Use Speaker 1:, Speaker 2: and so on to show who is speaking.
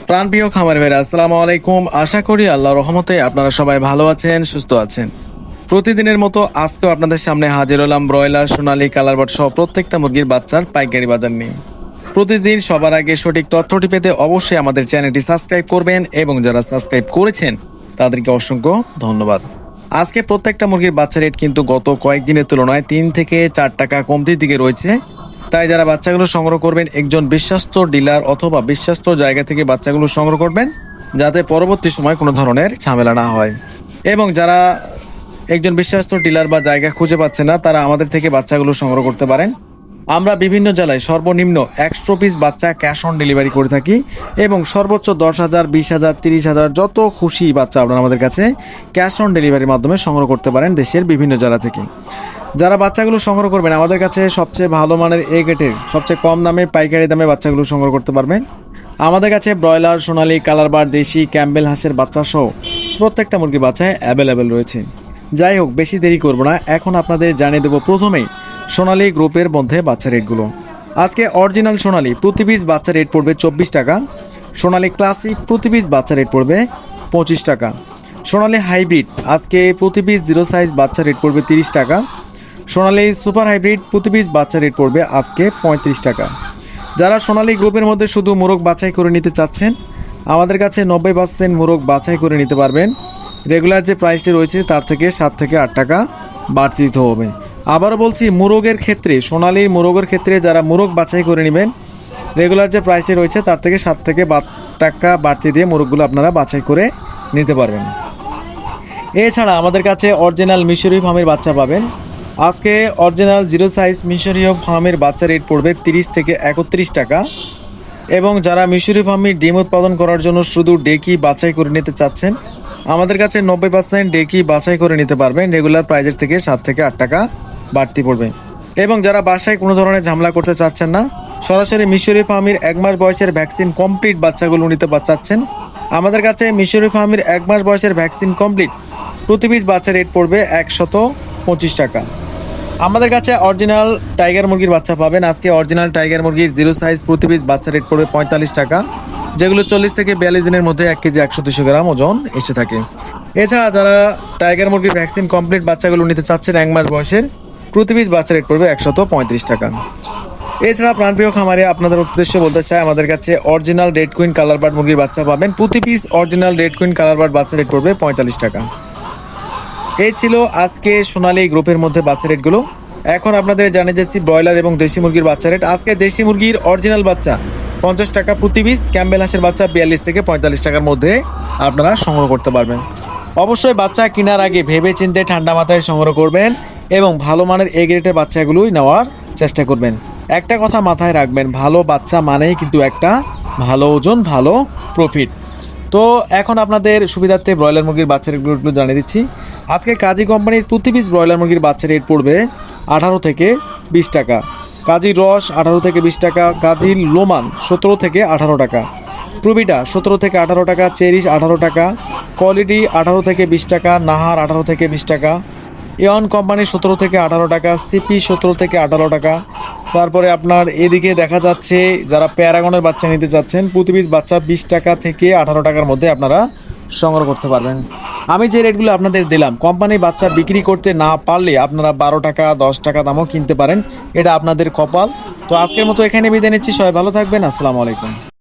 Speaker 1: প্রাণপ্রিয় খামারি ভাইরা আসসালামু আলাইকুম। আশা করি আল্লাহর রহমতে আপনারা সবাই ভালো আছেন, সুস্থ আছেন। প্রতিদিনের মতো আজকেও আপনাদের সামনে হাজির হলাম ব্রয়লার, সোনালী, কালারবাট সহ প্রত্যেকটা মুরগির বাচ্চার পাইকারি বাজার নিয়ে। প্রতিদিন সবার আগে সঠিক তথ্যটি পেতে অবশ্যই আমাদের চ্যানেলটি সাবস্ক্রাইব করবেন এবং যারা সাবস্ক্রাইব করেছেন তাদেরকে অসংখ্য ধন্যবাদ। আজকে প্রত্যেকটা মুরগির বাচ্চা রেট কিন্তু গত কয়েকদিনের তুলনায় 3 থেকে 4 টাকা কমতির দিকে রয়েছে। তাই যারা বাচ্চাগুলো সংগ্রহ করবেন একজন বিশ্বস্ত ডিলার অথবা বিশ্বস্ত জায়গা থেকে বাচ্চাগুলো সংগ্রহ করবেন, যাতে পরবর্তী সময় কোনো ধরনের ঝামেলা না হয়। এবং যারা একজন বিশ্বস্ত ডিলার বা জায়গা খুঁজে পাচ্ছে না, তারা আমাদের থেকে বাচ্চাগুলো সংগ্রহ করতে পারেন। আমরা বিভিন্ন জেলায় সর্বনিম্ন 100 পিস বাচ্চা ক্যাশ অন ডেলিভারি করে থাকি এবং সর্বোচ্চ 10,000, 20,000, 30,000 যত খুশি বাচ্চা আপনারা আমাদের কাছে ক্যাশ অন ডেলিভারির মাধ্যমে সংগ্রহ করতে পারেন দেশের বিভিন্ন জেলা থেকে। যারা বাচ্চাগুলো সংগ্রহ করবেন আমাদের কাছে সবচেয়ে ভালো মানের এ গ্রেডের সবচেয়ে কম দামে পাইকারি দামে বাচ্চাগুলো সংগ্রহ করতে পারবেন। আমাদের কাছে ব্রয়লার, সোনালী, কালারবাট, দেশি, ক্যাম্বেল হাঁসের বাচ্চা সহ প্রত্যেকটা মুরগির বাচ্চা অ্যাভেলেবেল রয়েছে। যাই হোক, বেশি দেরি করব না, এখন আপনাদের জানিয়ে দেবো প্রথমেই সোনালী গ্রুপের মধ্যে বাচ্চা রেটগুলো। আজকে অরিজিনাল সোনালী প্রতি পিস বাচ্চা রেট পড়বে 24 টাকা। সোনালী ক্লাসিক প্রতি পিস বাচ্চা রেট পড়বে 25 টাকা। সোনালী হাইব্রিড আজকে প্রতি পিস 0 সাইজ বাচ্চা রেট পড়বে 30 টাকা। সোনালী সুপার হাইব্রিড প্রতি পিস বাচ্চা রেট পড়বে আজকে 35 টাকা। যারা সোনালী গ্রুপের মধ্যে শুধু মোরগ বাছাই করে নিতে চাচ্ছেন, আমাদের কাছে 90% মোরগ বাছাই করে নিতে পারবেন। রেগুলার যে প্রাইসটি রয়েছে তার থেকে 7 থেকে 8 টাকা বাড়তি দিতে হবে। আবারও বলছি, মোরগের ক্ষেত্রে সোনালীর মোরগের ক্ষেত্রে যারা মোরগ বাছাই করে নেবেন, রেগুলার যে প্রাইসটি রয়েছে তার থেকে 7 থেকে 8 টাকা বাড়তি দিয়ে মোরগগুলো আপনারা বাছাই করে নিতে পারবেন। এছাড়া আমাদের কাছে অরিজিনাল মিশরি ফার্মের বাচ্চা পাবেন। আজকে অরিজিনাল 0 সাইজ মিশরীয় ফার্মের বাচ্চা রেট পড়বে 30 থেকে 31 টাকা। এবং যারা মিশরি ফার্মের ডিম উৎপাদন করার জন্য শুধু ডেকি বাছাই করে নিতে চাচ্ছেন, আমাদের কাছে 90% ডেকি বাছাই করে নিতে পারবেন। রেগুলার প্রাইজের থেকে 7 থেকে 8 টাকা বাড়তি পড়বে। এবং যারা বাসায় কোনো ধরনের ঝামেলা করতে চাচ্ছেন না, সরাসরি মিশরি ফার্মের 1 মাস বয়সের ভ্যাকসিন কমপ্লিট বাচ্চাগুলো নিতে চাচ্ছেন, আমাদের কাছে মিশরি ফার্মের 1 মাস বয়সের ভ্যাকসিন কমপ্লিট প্রতি পিস বাচ্চা রেট পড়বে 125 টাকা। আমাদের কাছে অরিজিনাল টাইগার মুরগির বাচ্চা পাবেন। আজকে অরিজিনাল টাইগার মুরগির 0 সাইজ প্রতি পিস বাচ্চা রেট পড়বে 45 টাকা, যেগুলো 40 থেকে 42 দিনের মধ্যে 1 কেজি 100-200 গ্রাম ওজন এসে থাকে। এছাড়া যারা টাইগার মুরগির ভ্যাকসিন কমপ্লিট বাচ্চাগুলো নিতে চাচ্ছেন 1 মাস বয়সের, প্রতি পিস বাচ্চা রেট পড়বে 135 টাকা। এছাড়া প্রাণপ্রিয় খামারে আপনাদের উদ্দেশ্যে বলতে চাই, আমাদের কাছে অরিজিনাল রেড কুইন কালারবাট মুরগির বাচ্চা পাবেন। প্রতি পিস অরিজিনাল রেড কুইন কালারবাট বাচ্চা রেট পড়বে 45 টাকা। এই ছিল আজকে সোনালী গ্রুপের মধ্যে বাচ্চা রেটগুলো। এখন আপনাদের জানিয়ে যাচ্ছি ব্রয়লার এবং দেশি মুরগির বাচ্চা রেট। আজকে দেশি মুরগির অরিজিনাল বাচ্চা 50 টাকা প্রতি পিস, ক্যাম্বেল হাঁসের বাচ্চা 42 থেকে 45 টাকার মধ্যে আপনারা সংগ্রহ করতে পারবেন। অবশ্যই বাচ্চা কেনার আগে ভেবে চিন্তে ঠান্ডা মাথায় সংগ্রহ করবেন এবং ভালো মানের এ গ্রেডের বাচ্চাগুলোই নেওয়ার চেষ্টা করবেন। একটা কথা মাথায় রাখবেন, ভালো বাচ্চা মানেই কিন্তু একটা ভালো ওজন, ভালো প্রফিট। তো এখন আপনাদের সুবিধার্থে ব্রয়লার মুরগির বাচ্চা রেটগুলো জানিয়ে দিচ্ছি। আজকে কাজী কোম্পানির প্রতি পিস ব্রয়লার মুরগির বাচ্চা রেট পড়বে 18 থেকে 20 টাকা। কাজীর রস 18 থেকে 20 টাকা। কাজীর লোমান 17 থেকে 18 টাকা। প্রবিটা 17 থেকে 18 টাকা। চেরিশ 18 টাকা। কোয়ালিটি 18 থেকে 20 টাকা। নাহার 18 থেকে 20 টাকা। ইয়ন কোম্পানি 17 থেকে 18 টাকা। সিপি 17 থেকে 18 টাকা। তারপরে আপনার এদিকে দেখা যাচ্ছে যারা প্যারাগনের বাচ্চা নিতে চাচ্ছেন, প্রতি পিস বাচ্চা 20 টাকা থেকে 18 টাকার মধ্যে আপনারা সংগ্রহ করতে পারবেন। আমি যে রেটগুলো আপনাদের দিলাম, কোম্পানি বাচ্চা বিক্রি করতে না পারলে আপনারা 12 টাকা 10 টাকা দামও কিনতে পারেন, এটা আপনাদের কপাল। তো আজকের মতো এখানে বিদায় নিচ্ছি। সবাই ভালো থাকবেন। আসসালামু আলাইকুম।